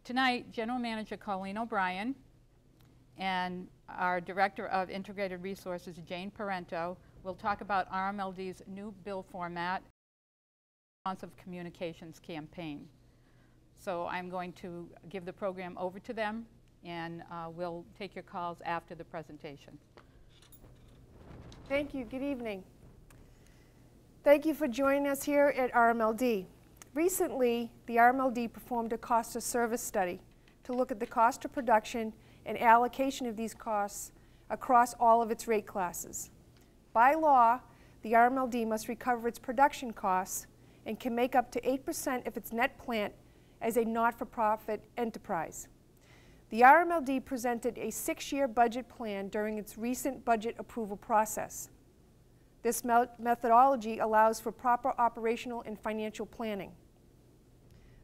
Tonight, General Manager Colleen O'Brien and our Director of Integrated Resources, Jane Parento, will talk about RMLD's new bill format and responsive communications campaign. So I'm going to give the program over to them, and we'll take your calls after the presentation. Thank you. Good evening. Thank you for joining us here at RMLD. Recently, the RMLD performed a cost of service study to look at the cost of production and allocation of these costs across all of its rate classes. By law, the RMLD must recover its production costs and can make up to 8% of its net plant as a not-for-profit enterprise. The RMLD presented a 6-year budget plan during its recent budget approval process. This methodology allows for proper operational and financial planning.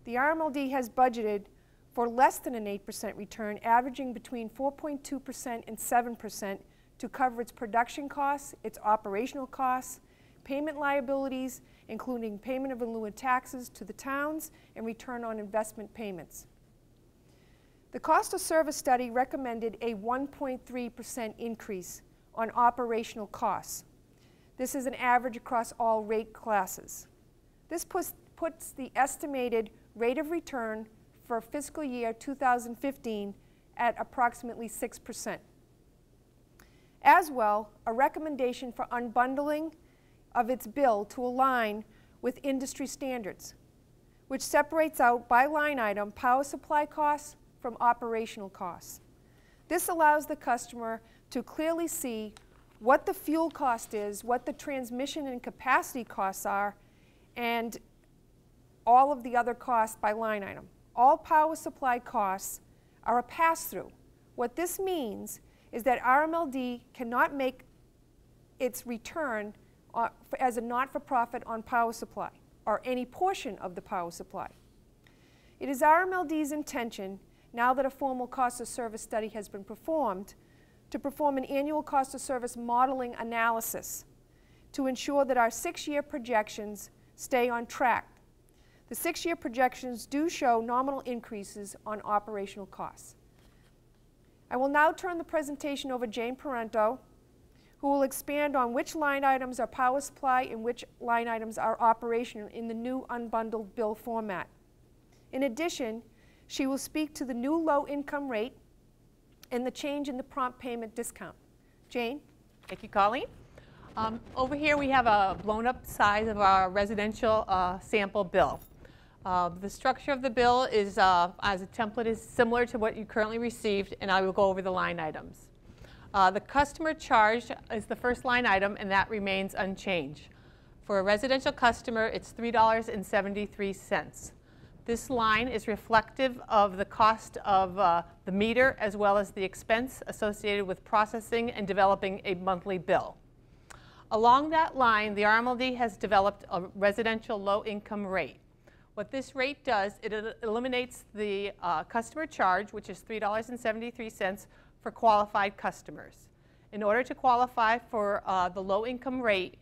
The RMLD has budgeted for less than an 8% return, averaging between 4.2% and 7% to cover its production costs, its operational costs, payment liabilities, including payment of in lieu of taxes to the towns, and return on investment payments. The cost of service study recommended a 1.3% increase on operational costs. This is an average across all rate classes. This puts the estimated rate of return for fiscal year 2015 at approximately 6%. As well, a recommendation for unbundling of its bill to align with industry standards, which separates out by line item power supply costs from operational costs. This allows the customer to clearly see what the fuel cost is, what the transmission and capacity costs are, and all of the other costs by line item. All power supply costs are a pass-through. What this means is that RMLD cannot make its return as a not-for-profit on power supply or any portion of the power supply. It is RMLD's intention, now that a formal cost of service study has been performed, to perform an annual cost of service modeling analysis to ensure that our 6-year projections stay on track. The 6-year projections do show nominal increases on operational costs. I will now turn the presentation over to Jane Parento, who will expand on which line items are power supply and which line items are operational in the new unbundled bill format. In addition, she will speak to the new low-income rate and the change in the prompt payment discount. Jane? Thank you, Colleen. Over here we have a blown-up size of our residential sample bill. The structure of the bill is, as a template, is similar to what you currently received, and I will go over the line items. The customer charge is the first line item, and that remains unchanged. For a residential customer, it's $3.73. This line is reflective of the cost of the meter as well as the expense associated with processing and developing a monthly bill. Along that line, the RMLD has developed a residential low-income rate. What this rate does, it eliminates the customer charge, which is $3.73 for qualified customers. In order to qualify for the low-income rate,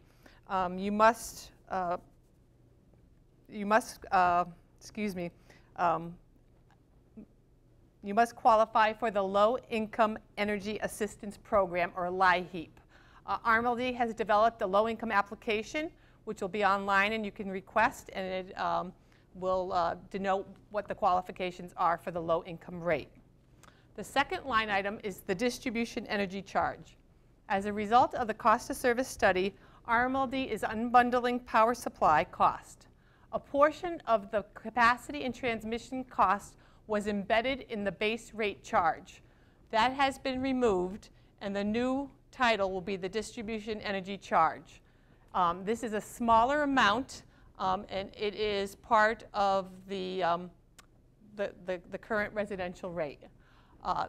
you must qualify for the Low-Income Energy Assistance Program, or LIHEAP. RMLD has developed a low-income application, which will be online and you can request, and it will denote what the qualifications are for the low-income rate. The second line item is the distribution energy charge. As a result of the cost of service study, RMLD is unbundling power supply cost. A portion of the capacity and transmission cost was embedded in the base rate charge. That has been removed, and the new title will be the distribution energy charge. This is a smaller amount, and it is part of the current residential rate.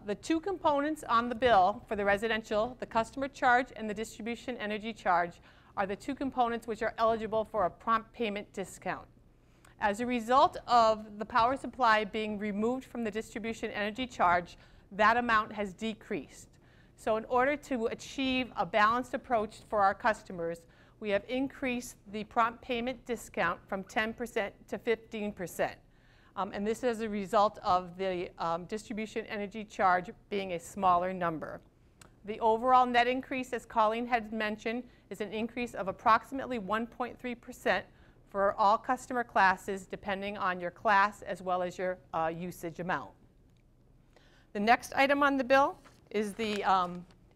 The two components on the bill for the residential, the customer charge and the distribution energy charge, are the two components which are eligible for a prompt payment discount. As a result of the power supply being removed from the distribution energy charge, that amount has decreased. So in order to achieve a balanced approach for our customers, we have increased the prompt payment discount from 10% to 15%. And this is a result of the distribution energy charge being a smaller number. The overall net increase, as Colleen had mentioned, is an increase of approximately 1.3% for all customer classes, depending on your class as well as your usage amount. The next item on the bill is the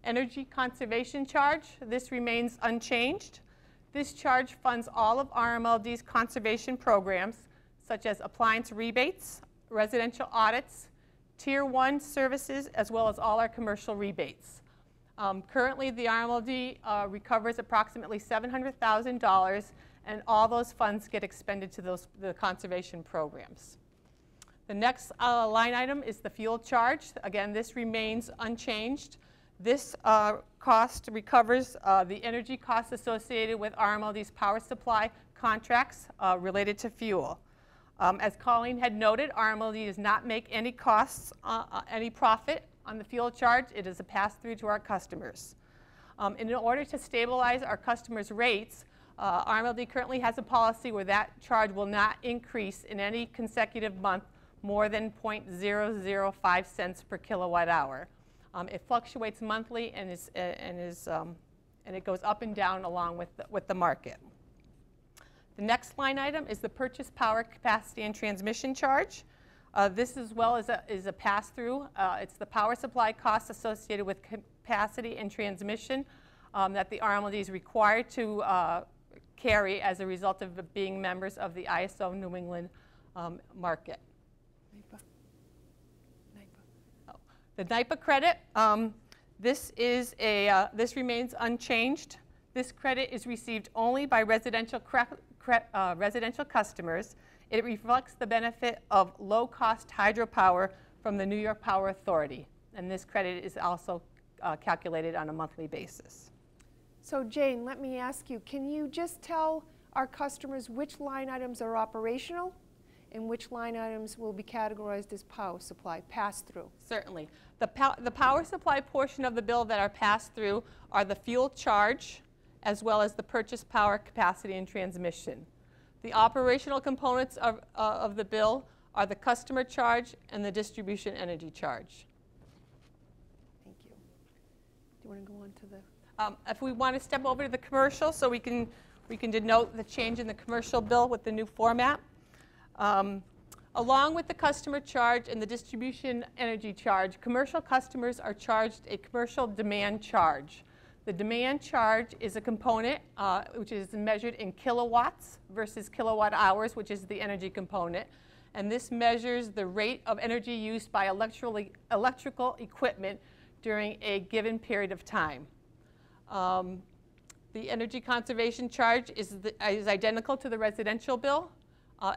energy conservation charge. This remains unchanged. This charge funds all of RMLD's conservation programs, such as appliance rebates, residential audits, Tier 1 services, as well as all our commercial rebates. Currently, the RMLD recovers approximately $700,000, and all those funds get expended to the conservation programs. The next line item is the fuel charge. Again, this remains unchanged. This cost recovers the energy costs associated with RMLD's power supply contracts related to fuel. As Colleen had noted, RMLD does not make any costs, any profit on the fuel charge. It is a pass-through to our customers. In order to stabilize our customers' rates, RMLD currently has a policy where that charge will not increase in any consecutive month more than 0.005 cents per kilowatt hour. It fluctuates monthly and it goes up and down along with the market. The next line item is the purchase power capacity and transmission charge. This as well is a pass-through. It's the power supply costs associated with capacity and transmission that the RMLD is required to carry as a result of being members of the ISO New England market. The NEMA credit, this remains unchanged. This credit is received only by residential customers. It reflects the benefit of low-cost hydropower from the New York Power Authority, and this credit is also calculated on a monthly basis. So Jane, let me ask you, can you just tell our customers which line items are operational and which line items will be categorized as power supply, pass-through? Certainly. The power supply portion of the bill that are passed through are the fuel charge as well as the purchase power capacity and transmission. The operational components of the bill are the customer charge and the distribution energy charge. Thank you. Do you want to go on to the... If we want to step over to the commercial so we can denote the change in the commercial bill with the new format. Along with the customer charge and the distribution energy charge, commercial customers are charged a commercial demand charge. The demand charge is a component which is measured in kilowatts versus kilowatt hours, which is the energy component. And this measures the rate of energy used by electrical equipment during a given period of time. The energy conservation charge is identical to the residential bill,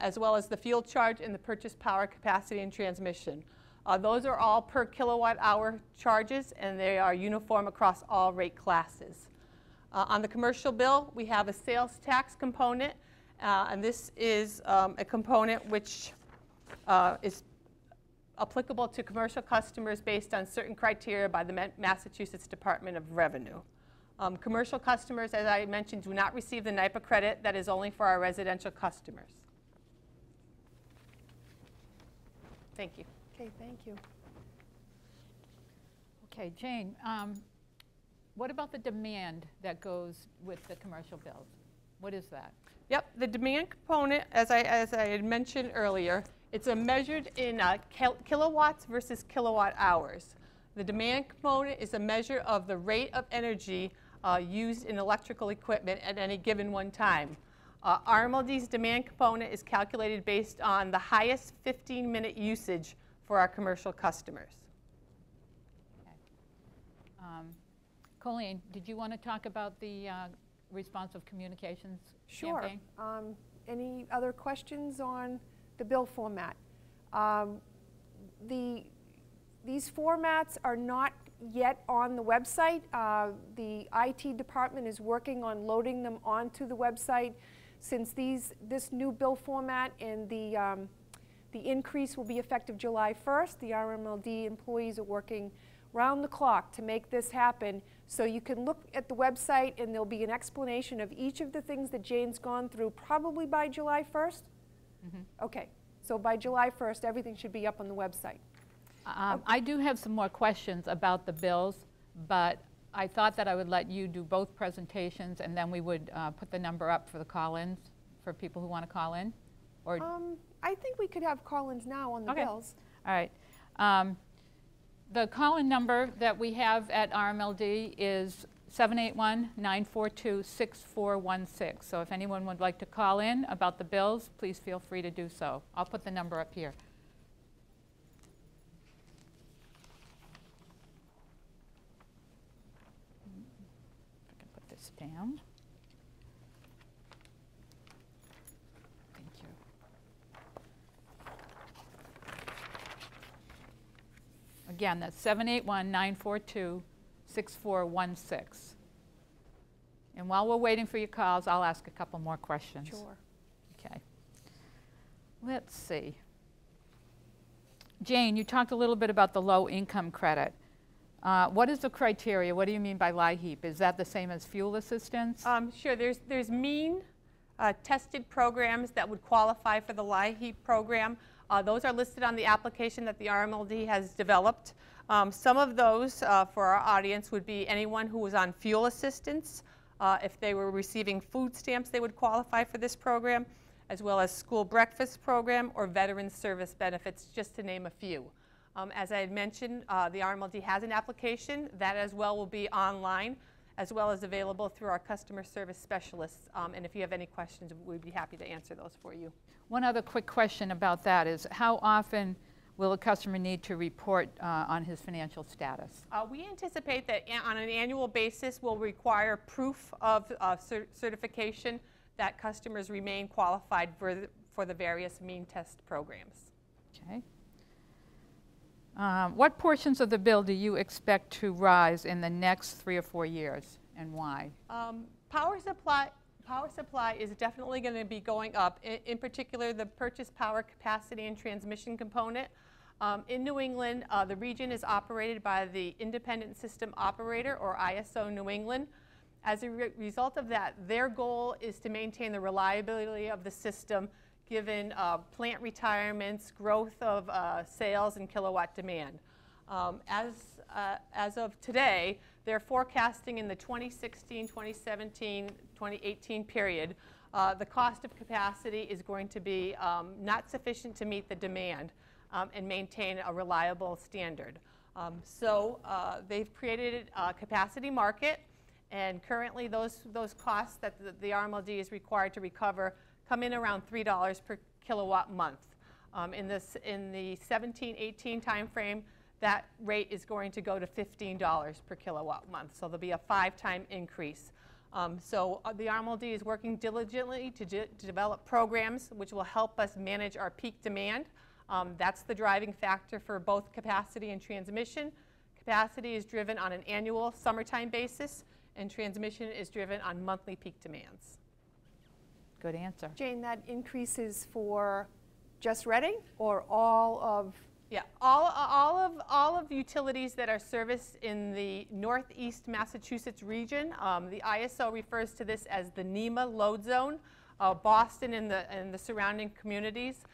as well as the fuel charge and the purchase power capacity and transmission. Those are all per kilowatt hour charges, and they are uniform across all rate classes. On the commercial bill, we have a sales tax component, and this is a component which is applicable to commercial customers based on certain criteria by the Massachusetts Department of Revenue. Commercial customers, as I mentioned, do not receive the NEMA credit. That is only for our residential customers. Thank you. Okay, thank you. Okay, Jane, what about the demand that goes with the commercial bills? What is that? Yep, the demand component, as I had mentioned earlier, it's measured in kilowatts versus kilowatt hours. The demand component is a measure of the rate of energy used in electrical equipment at any given one time. RMLD's demand component is calculated based on the highest 15-minute usage for our commercial customers. Okay. Colleen, did you want to talk about the responsive communications campaign? Sure. Any other questions on the bill format? These formats are not yet on the website. The IT department is working on loading them onto the website. Since this new bill format and the increase will be effective July 1st, the RMLD employees are working round the clock to make this happen. So you can look at the website and there'll be an explanation of each of the things that Jane's gone through probably by July 1st? Mm-hmm. Okay. So by July 1st, everything should be up on the website. I do have some more questions about the bills, but I thought that I would let you do both presentations, and then we would put the number up for the call-ins for people who want to call in. Or I think we could have call-ins now on the Okay. bills. All right. The call-in number that we have at RMLD is 781-942-6416. So if anyone would like to call in about the bills, please feel free to do so. I'll put the number up here. If I can put this down. Thank you. Again, that's 781-942-6416. And while we're waiting for your calls, I'll ask a couple more questions. Sure. Okay. Let's see. Jane, you talked a little bit about the low income credit. What is the criteria? What do you mean by LIHEAP? Is that the same as fuel assistance? Sure, there's mean tested programs that would qualify for the LIHEAP program. Those are listed on the application that the RMLD has developed. Some of those for our audience would be anyone who was on fuel assistance. If they were receiving food stamps, they would qualify for this program, as well as school breakfast program or veteran service benefits, just to name a few. As I had mentioned, the RMLD has an application. That as well will be online, as well as available through our customer service specialists. And if you have any questions, we'd be happy to answer those for you. One other quick question about that is, how often will a customer need to report on his financial status? We anticipate that on an annual basis we'll require proof of certification that customers remain qualified for the various mean test programs. Okay. What portions of the bill do you expect to rise in the next 3 or 4 years, and why? Power supply is definitely going to be going up. In particular, the purchase power capacity and transmission component. In New England, the region is operated by the Independent System Operator, or ISO New England. As a result of that, their goal is to maintain the reliability of the system given plant retirements, growth of sales, and kilowatt demand. As of today, they're forecasting in the 2016, 2017, 2018 period, the cost of capacity is going to be not sufficient to meet the demand and maintain a reliable standard. So they've created a capacity market, and currently those costs that the RMLD is required to recover come in around $3 per kilowatt month. In the 17-18 time frame, that rate is going to go to $15 per kilowatt month. So there'll be a 5-time increase. So the RMLD is working diligently to develop programs which will help us manage our peak demand. That's the driving factor for both capacity and transmission. Capacity is driven on an annual summertime basis, and transmission is driven on monthly peak demands. Good answer. Jane, that increases for just Reading or all of? Yeah, all of utilities that are serviced in the Northeast Massachusetts region. The ISO refers to this as the NEMA load zone. Boston and the surrounding communities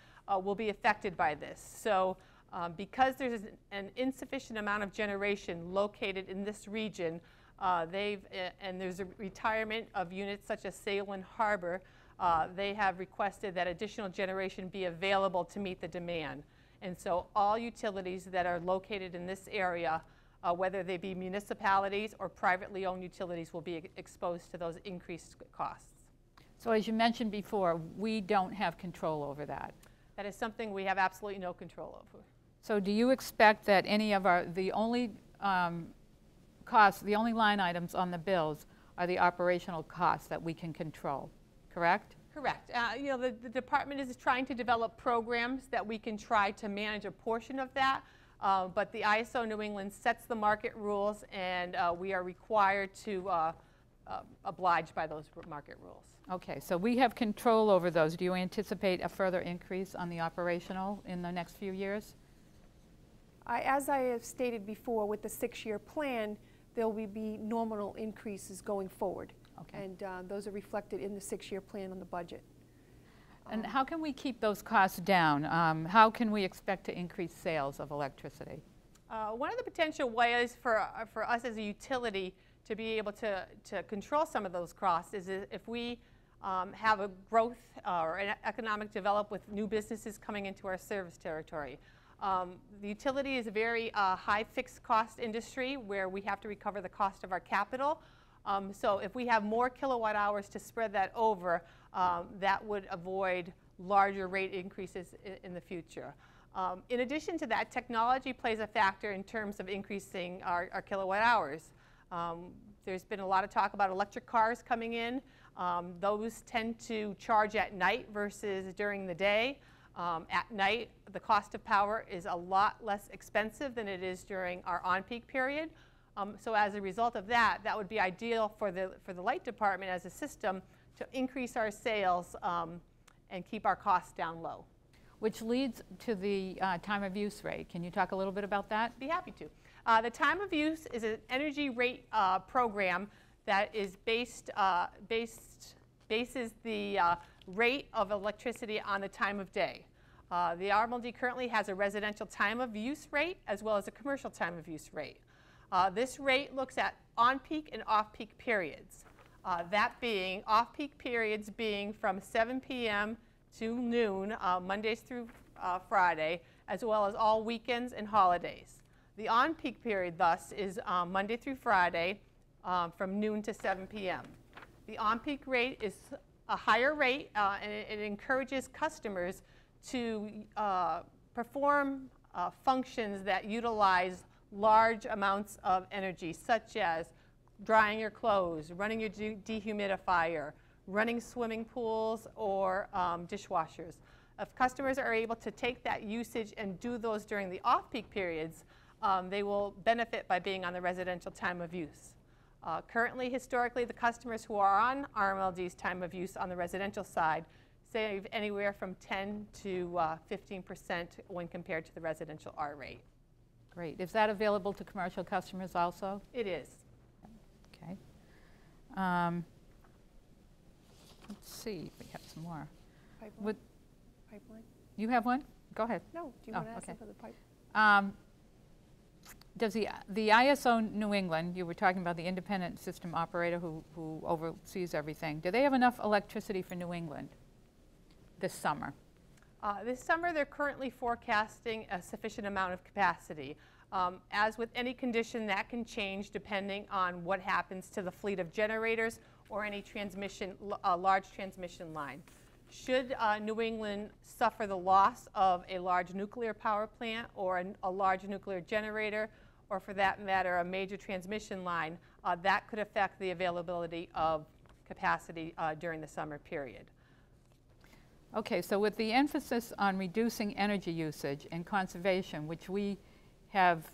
will be affected by this. So because there's an insufficient amount of generation located in this region, and there's a retirement of units such as Salem Harbor, they have requested that additional generation be available to meet the demand. And so all utilities that are located in this area, whether they be municipalities or privately owned utilities, will be exposed to those increased costs. So as you mentioned before, we don't have control over that. That is something we have absolutely no control over. So do you expect that any of the only costs, the only line items on the bills are the operational costs that we can control, correct? Correct. You know, the department is trying to develop programs that we can try to manage a portion of that, but the ISO New England sets the market rules, and we are required to oblige by those market rules. Okay, so we have control over those. Do you anticipate a further increase on the operational in the next few years? As I have stated before, with the 6-year plan, there will be nominal increases going forward. Okay. And those are reflected in the 6-year plan on the budget. And how can we keep those costs down? How can we expect to increase sales of electricity? One of the potential ways for us as a utility to be able to control some of those costs is if we have a growth or an economic development with new businesses coming into our service territory. The utility is a very high fixed cost industry where we have to recover the cost of our capital. So if we have more kilowatt hours to spread that over, that would avoid larger rate increases in the future. In addition to that, technology plays a factor in terms of increasing our kilowatt hours. There's been a lot of talk about electric cars coming in. Those tend to charge at night versus during the day. At night, the cost of power is a lot less expensive than it is during our on-peak period. So as a result of that, that would be ideal for the light department as a system to increase our sales and keep our costs down low. Which leads to the time of use rate. Can you talk a little bit about that? Be happy to. The time of use is an energy rate program that is bases the rate of electricity on the time of day. The RMLD currently has a residential time of use rate as well as a commercial time of use rate. This rate looks at on-peak and off-peak periods. That being off-peak periods being from 7 p.m. to noon, Mondays through Friday, as well as all weekends and holidays. The on-peak period, thus, is Monday through Friday from noon to 7 p.m. The on-peak rate is a higher rate, and it encourages customers to perform functions that utilize large amounts of energy, such as drying your clothes, running your dehumidifier, running swimming pools, or dishwashers. If customers are able to take that usage and do those during the off-peak periods, they will benefit by being on the residential time of use. Currently, historically, the customers who are on RMLD's time of use on the residential side save anywhere from 10 to 15% when compared to the residential R rate. Great. Is that available to commercial customers also? It is. Okay. Let's see if we have some more. Pipeline? Pipeline? You have one? Go ahead. No, do you want to ask them for the pipe? Does the ISO New England, you were talking about the independent system operator who oversees everything, do they have enough electricity for New England this summer? This summer, they're currently forecasting a sufficient amount of capacity. As with any condition, that can change depending on what happens to the fleet of generators or any large transmission line. Should New England suffer the loss of a large nuclear power plant or a large nuclear generator, or for that matter, a major transmission line, that could affect the availability of capacity during the summer period. Okay, so with the emphasis on reducing energy usage and conservation, which we have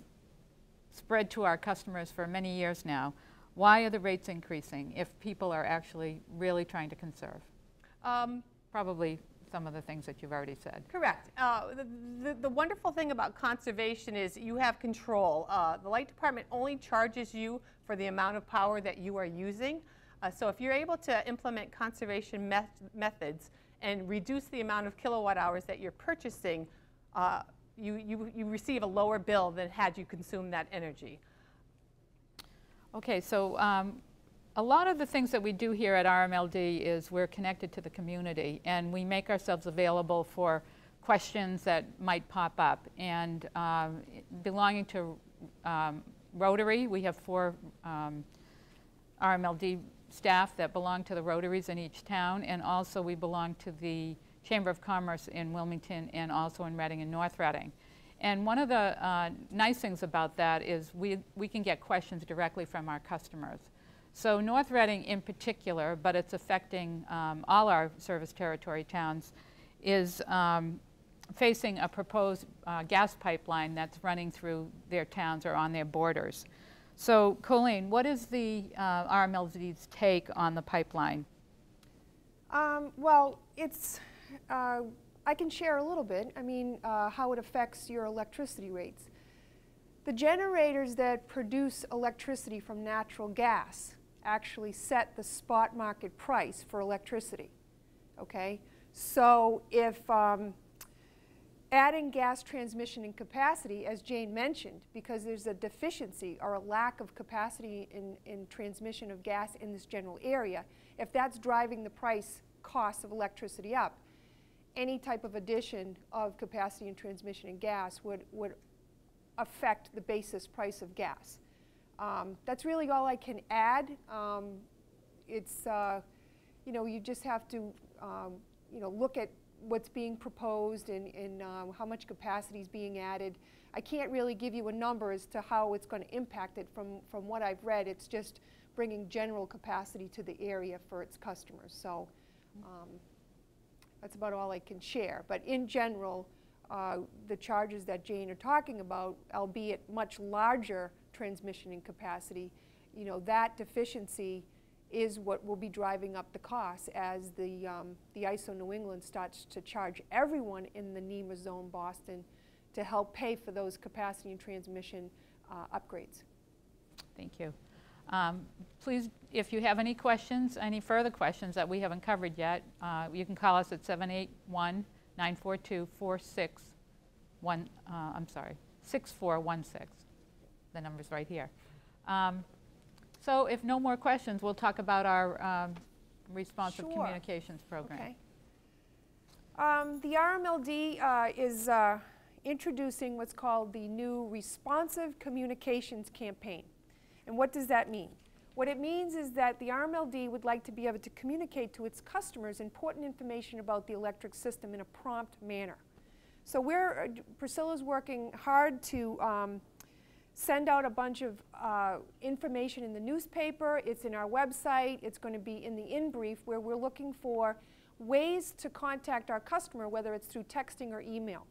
spread to our customers for many years now, why are the rates increasing if people are actually really trying to conserve? Probably some of the things that you've already said. Correct. The wonderful thing about conservation is you have control. The light department only charges you for the amount of power that you are using. So if you're able to implement conservation methods and reduce the amount of kilowatt hours that you're purchasing, you receive a lower bill than had you consumed that energy. Okay, so a lot of the things that we do here at RMLD is we're connected to the community, and we make ourselves available for questions that might pop up. And belonging to Rotary, we have 4 RMLD staff that belong to the Rotaries in each town, and also we belong to the Chamber of Commerce in Wilmington and also in Reading and North Reading. And one of the nice things about that is we can get questions directly from our customers. So North Reading in particular, but it's affecting all our service territory towns, is facing a proposed gas pipeline that's running through their towns or on their borders. So Colleen, what is the RMLD's take on the pipeline? Well, it's, I can share a little bit. I mean, how it affects your electricity rates. The generators that produce electricity from natural gas actually set the spot market price for electricity, okay? So if adding gas transmission and capacity, as Jane mentioned, because there's a deficiency or a lack of capacity in transmission of gas in this general area, if that's driving the cost of electricity up, any type of addition of capacity and transmission and gas would affect the basis price of gas. That's really all I can add. It's, you know, you just have to, you know, look at what's being proposed and how much capacity is being added. I can't really give you a number as to how it's going to impact it from what I've read. It's just bringing general capacity to the area for its customers. So that's about all I can share. But in general, the charges that Jane are talking about, albeit much larger transmission and capacity, you know, that deficiency is what will be driving up the costs as the ISO New England starts to charge everyone in the NEMA zone Boston to help pay for those capacity and transmission upgrades. Thank you. Please, if you have any questions, any further questions that we haven't covered yet, you can call us at 781-942-6416. The number's right here. So if no more questions, we'll talk about our responsive communications program. Okay. The RMLD is introducing what's called the new Responsive Communications Campaign. And what does that mean? What it means is that the RMLD would like to be able to communicate to its customers important information about the electric system in a prompt manner. So Priscilla's working hard to send out a bunch of information in the newspaper. It's in our website. It's going to be in the in-brief where we're looking for ways to contact our customer, whether it's through texting or email.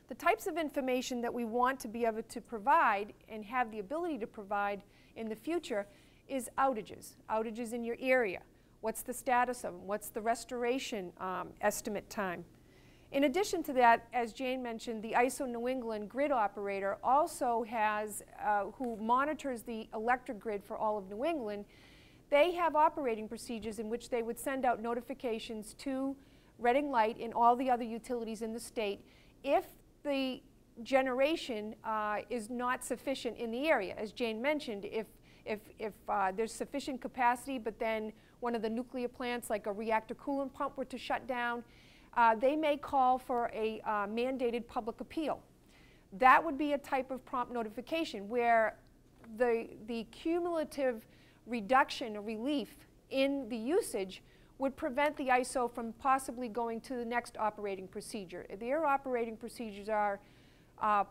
The types of information that we want to be able to provide and have the ability to provide in the future is outages in your area. What's the status of them? What's the restoration estimate time? In addition to that, as Jane mentioned, the ISO New England grid operator also has, who monitors the electric grid for all of New England, they have operating procedures in which they would send out notifications to Reading Light and all the other utilities in the state if the generation is not sufficient in the area. As Jane mentioned, if there's sufficient capacity, but then one of the nuclear plants, like a reactor coolant pump, were to shut down, they may call for a mandated public appeal. That would be a type of prompt notification where the cumulative reduction or relief in the usage would prevent the ISO from possibly going to the next operating procedure. Their operating procedures are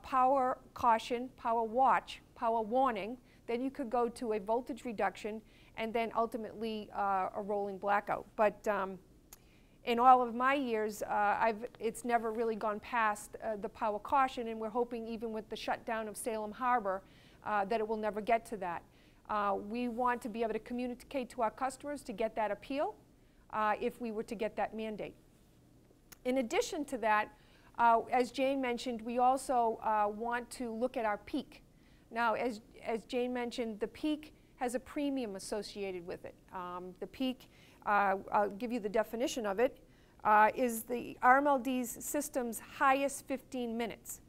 power caution, power watch, power warning. Then you could go to a voltage reduction and then ultimately a rolling blackout. But in all of my years, it's never really gone past the power caution, and we're hoping even with the shutdown of Salem Harbor that it will never get to that. We want to be able to communicate to our customers to get that appeal if we were to get that mandate. In addition to that, as Jane mentioned, we also want to look at our peak. Now, as Jane mentioned, the peak has a premium associated with it. The peak, I'll give you the definition of it, is the RMLD's system's highest 15 minutes.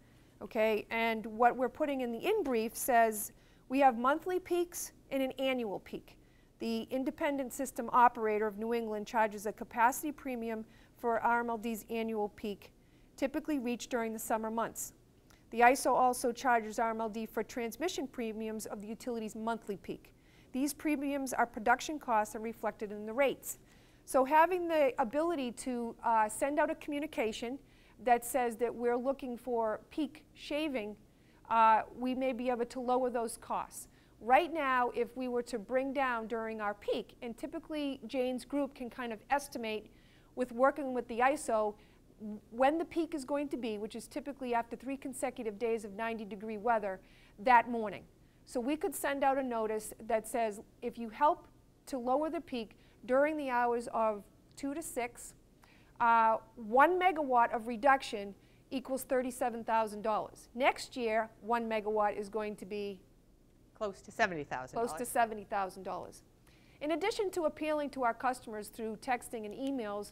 Okay, and what we're putting in the in-brief says we have monthly peaks and an annual peak. The independent system operator of New England charges a capacity premium for RMLD's annual peak, typically reached during the summer months. The ISO also charges RMLD for transmission premiums of the utility's monthly peak. These premiums are production costs and reflected in the rates. So having the ability to send out a communication that says that we're looking for peak shaving, we may be able to lower those costs. Right now, if we were to bring down during our peak, and typically Jane's group can kind of estimate with working with the ISO when the peak is going to be, which is typically after 3 consecutive days of 90-degree weather, that morning. So we could send out a notice that says if you help to lower the peak during the hours of 2 to 6, 1 megawatt of reduction equals $37,000. Next year, 1 megawatt is going to be close to $70,000. Close to $70,000. In addition to appealing to our customers through texting and emails,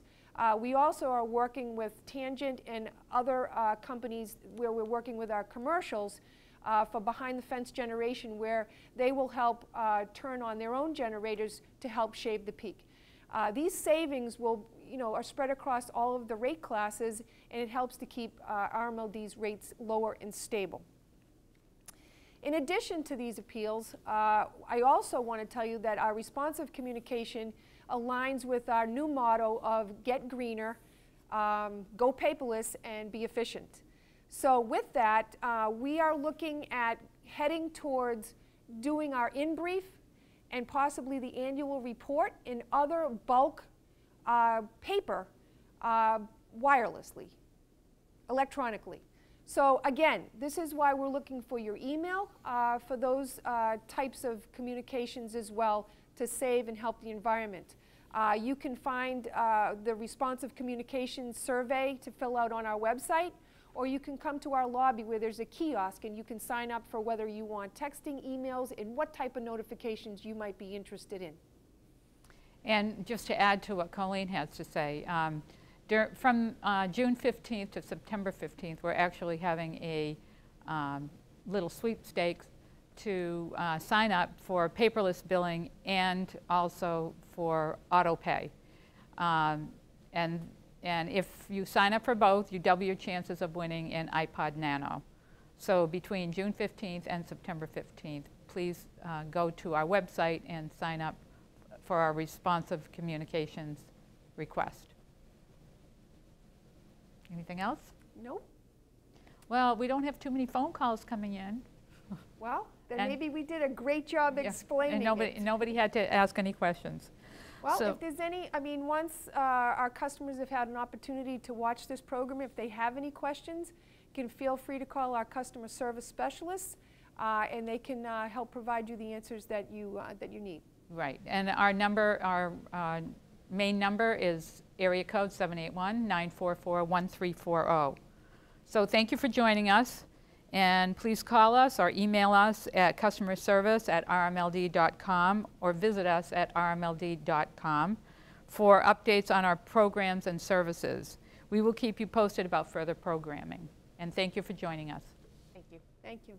we also are working with Tangent and other companies where we're working with our commercials for behind-the-fence generation, where they will help turn on their own generators to help shave the peak. These savings are spread across all of the rate classes, and it helps to keep RMLD's rates lower and stable. In addition to these appeals, I also want to tell you that our responsive communication aligns with our new motto of get greener, go paperless, and be efficient. So with that, we are looking at heading towards doing our in-brief and possibly the annual report and other bulk paper wirelessly, electronically. So again, this is why we're looking for your email for those types of communications as well, to save and help the environment. You can find the responsive communications survey to fill out on our website, or you can come to our lobby where there's a kiosk and you can sign up for whether you want texting, emails, and what type of notifications you might be interested in. And just to add to what Colleen has to say, from June 15th to September 15th, we're actually having a little sweepstakes to sign up for paperless billing and also for auto pay. And if you sign up for both, you double your chances of winning an iPod Nano. So between June 15th and September 15th, please go to our website and sign up for our responsive communications request. Anything else? Nope. Well, we don't have too many phone calls coming in. Well, then maybe we did a great job explaining it. Nobody had to ask any questions. Well, so if there's any, once our customers have had an opportunity to watch this program, if they have any questions, you can feel free to call our customer service specialists, and they can help provide you the answers that you need. Right, and our number, our main number is area code 781-944-1340. So thank you for joining us, and please call us or email us at customerservice@rmld.com or visit us at rmld.com for updates on our programs and services. We will keep you posted about further programming, and thank you for joining us. Thank you. Thank you.